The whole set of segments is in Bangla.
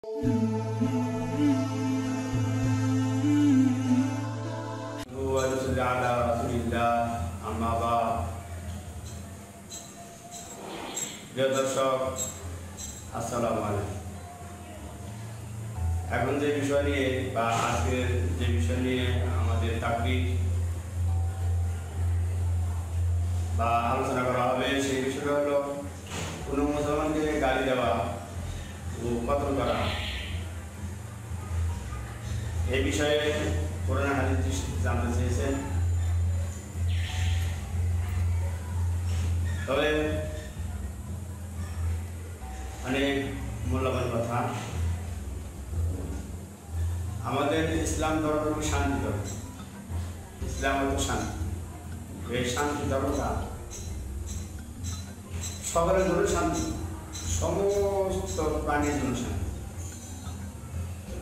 দর্শক আসসালামু আলাইকুম। এখন যে বিষয় নিয়ে বা আজকের যে বিষয় নিয়ে আমাদের তাকরির বা আলোচনা করা হবে সেই বিষয়টা হলো কোনো মুসলমানকে গালি দেওয়া ও কতল করা। এই বিষয়ে কোরআন হাদিস জানতে চেয়েছেন, তবে অনেক মূল্যবান কথা। আমাদের ইসলাম ধর্ম শান্তি ধর্ম, ইসলাম হলো শান্তি। এই শান্তি ধর্মটা সকলের জন্য শান্তি, সমস্ত প্রাণীর জন্য শান্তি।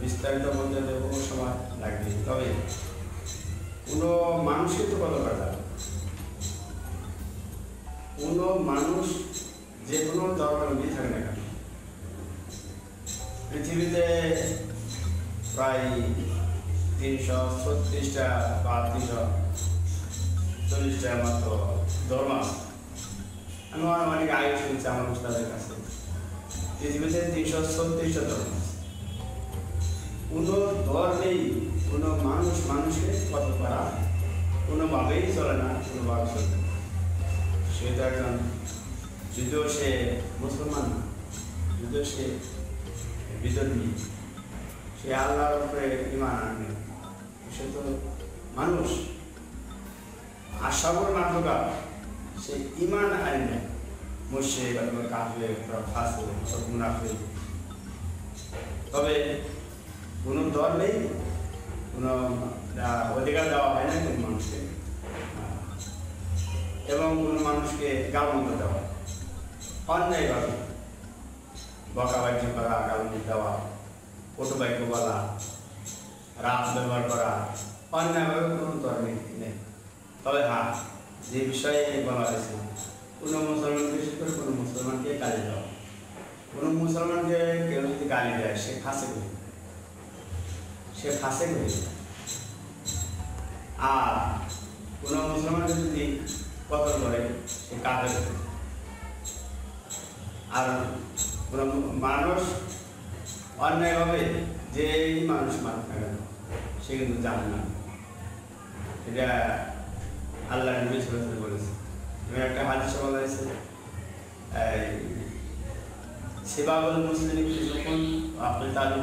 বিস্তারিত বলতে কোনো সময় লাগবে, তবে কোনো মানুষকে তো কত করা যাবে। কোনো মানুষ যে কোনো ধর্মাবলম্বী থাকে না কেন, পৃথিবীতে প্রায় 336টা বা 340টা মাত্র ধর্ম আছে। আমি অনেক আগে শুনছি আমার উস্তাদের কাছে, পৃথিবীতে 336টা ধর্ম আছে। কোনো ধর্মেই কোনো মানুষ মানুষকে কত করা কোনোভাবেই চলে না, কোনোভাবে চলে না। সে তো একজন, যদিও সে মুসলমান না, যদিও সে বিধর্মী, সে আল্লাহর উপরে ঈমান আনে, সে তো মানুষ। আশাবর মাত্রকা সে ঈমান আনে, মুশরিক অথবা কাফের অথবা ফাসিক অথবা মুনাফিক। তবে কোনো ধর্মেই কোনো অধিকার দেওয়া হয় না কোনো মানুষকে, এবং কোনো মানুষকে গালমন্দ দেওয়া, অন্যায়ভাবে বকাবাজি করা, গালমন্দ দেওয়া, কটুবাক্য বলা, রাত ব্যবহার করা, অন্যায়ভাবে কোনো ধর্মে নেই। তবে হ্যাঁ, যে বিষয়ে বলা হয়েছে, কোনো মুসলমানকে বিশেষ করে কোনো মুসলমানকে গালি দেওয়া, কোনো মুসলমানকে কেউ যদি গালি দেয় সে ফাঁসে করে, সে ফাঁসে করে। আর কোনো মুসলমানকে যদি কতল করে সে কাফের করে। আর কোনো মানুষ অন্যায়ভাবে যেই মানুষ মানুষ না কেন সে কিন্তু জানে না। এটা আল্লাহ নবী সাল্লাল্লাহু আলাইহি ওয়াসাল্লাম বলেছে। একটা হাদিসে বলা হয়েছে, সিবাবুল মুসলিম যখন আপনি তালু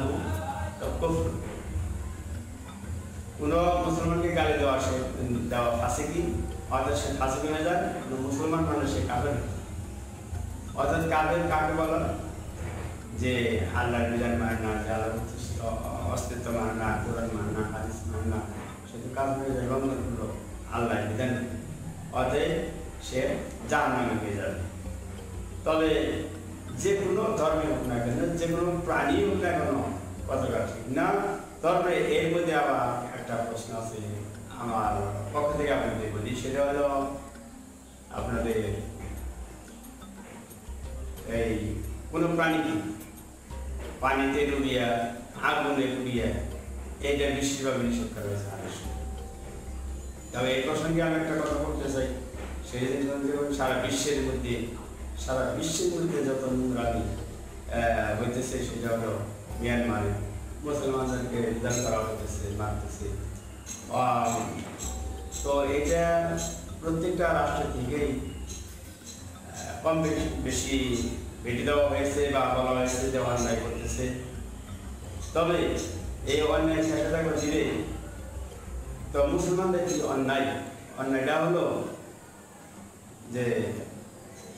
কুফর, কোনো মুসলমানকে গালি দেওয়া সে দেওয়া ফাঁসিকি, অর্থাৎ সে ফাঁসিকি হয়ে যায়। কোনো মুসলমান মানুষ সে কাফের। অর্থাৎ কাফের কাকে বলা? যে আল্লাহর বিধান মানে না, যে আল্লাহর অস্তিত্ব মানে না, কোরআন মানে না, হাদিস মানে না, সে তো কাফের হয়ে যায়, লঙ্ঘন করলো আল্লাহর বিধান। অতএব সে জাহান্নামে হয়ে যাবে। তবে যে কোনো ধর্মে হোক না কেন, যে কোনো প্রাণী হোক না কেন, কতটা ঠিক না। তবে এর মধ্যে আবার একটা প্রশ্ন আছে আমার পক্ষ থেকে আপনাদের বলি, সেটা হলো আপনাদের এই কোনো প্রাণীকে পানিতে ডুবিয়া, আগুনে ডুবিয়া, এইটা বিশেষভাবে নিষেধ করা হয়েছে আদেশে। তবে এই প্রসঙ্গে আমি একটা কথা বলতে চাই, সেই সারা বিশ্বের মধ্যে যত নোংরামি হইতেছে, সেটা হলো মিয়ানমারে মুসলমানদেরকে দান করা হইতেছে, মারতেছে। তো এটা প্রত্যেকটা রাষ্ট্র থেকেই কম বেশি ভেটি দেওয়া হয়েছে বা বলা হয়েছে যে অন্যায় করতেছে। তবে এই অন্যায় ঠেকাটা দিলে তো মুসলমানদের কি অন্যায়টা হলো যে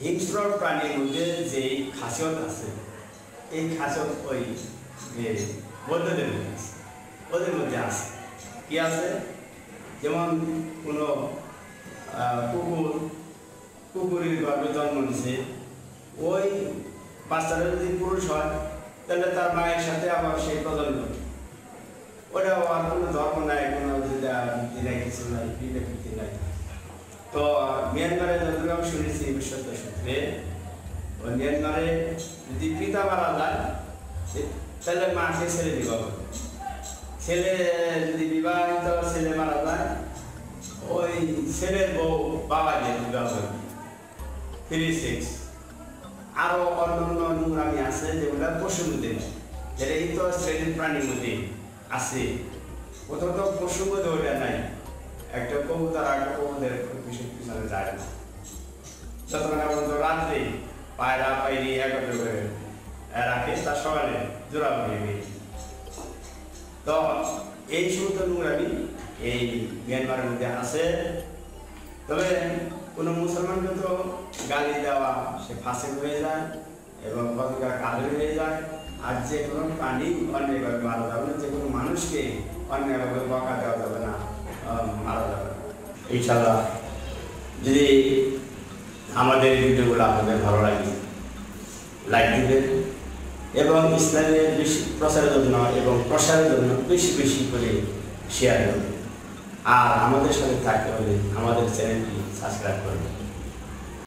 হিংস্র প্রাণীর মধ্যে যে খাসিয়ত আছে, এই খাসিয়ত ওই বৌদ্ধদের মধ্যে আছে, ওদের মধ্যে আছে। কি আছে? যেমন কোনো কুকুরের গর্ভে জন্ম নিছে, ওই বাচ্চাটা যদি পুরুষ হয় তাহলে তার মায়ের সাথে আবার সেই প্রজন্ম, ওটা আর কোনো ধর্ম নাই, কোনো ভিত্তি নাই, কিছু নাই, বিবেক ভিত্তি নাই। তো মিয়ানমারে যতটুকু আমি শুনেছি বিশ্বস্ত সূত্রে, ওই মিয়ানমারে যদি পিতা মারা যায় তাহলে মাকে ছেলে বিবাহ করবে। ছেলে যদি বিবাহিত ছেলে মারা যায়, ওই ছেলের বউ বাবাকে বিবাহ করবে। 3-6 আরো অন্যান্য নোংরামি আছে যেগুলো পশুর মধ্যে, যেটা এই তো শ্রেণীর প্রাণীর মধ্যে আছে। কোথাও তো পশুর মধ্যে ওটা নাই। একটা কবুতর আর একটা কবুতরের পিছনে যায় না, যতক্ষণ পর্যন্ত রাত্রে পায়রা পায়রি একত্র করে রাখে, তার সকালে জোড়া হয়ে। তো এই সমস্ত নোংরামি এই মিয়ানমারের মধ্যে আছে। তবে কোনো মুসলমানকে তো গালি দেওয়া সে ফাঁসে হয়ে যায় এবং কতটা কাজে হয়ে যায়। আর যে কোনো প্রাণী অন্যায়ভাবে মারা যাবে না, যে কোনো মানুষকে অন্যায়ভাবে বকা দেওয়া যাবে না, মারা যাবে না। ইনশাআল্লাহ যদি আমাদের ভিডিওগুলো আপনাদের ভালো লাগে, লাইক দিবেন এবং ইসলামের বেশি প্রচারের জন্য এবং প্রসারের জন্য বেশি বেশি করে শেয়ার করবেন। আর আমাদের সাথে থাকতে হলে আমাদের চ্যানেলটি সাবস্ক্রাইব করবেন।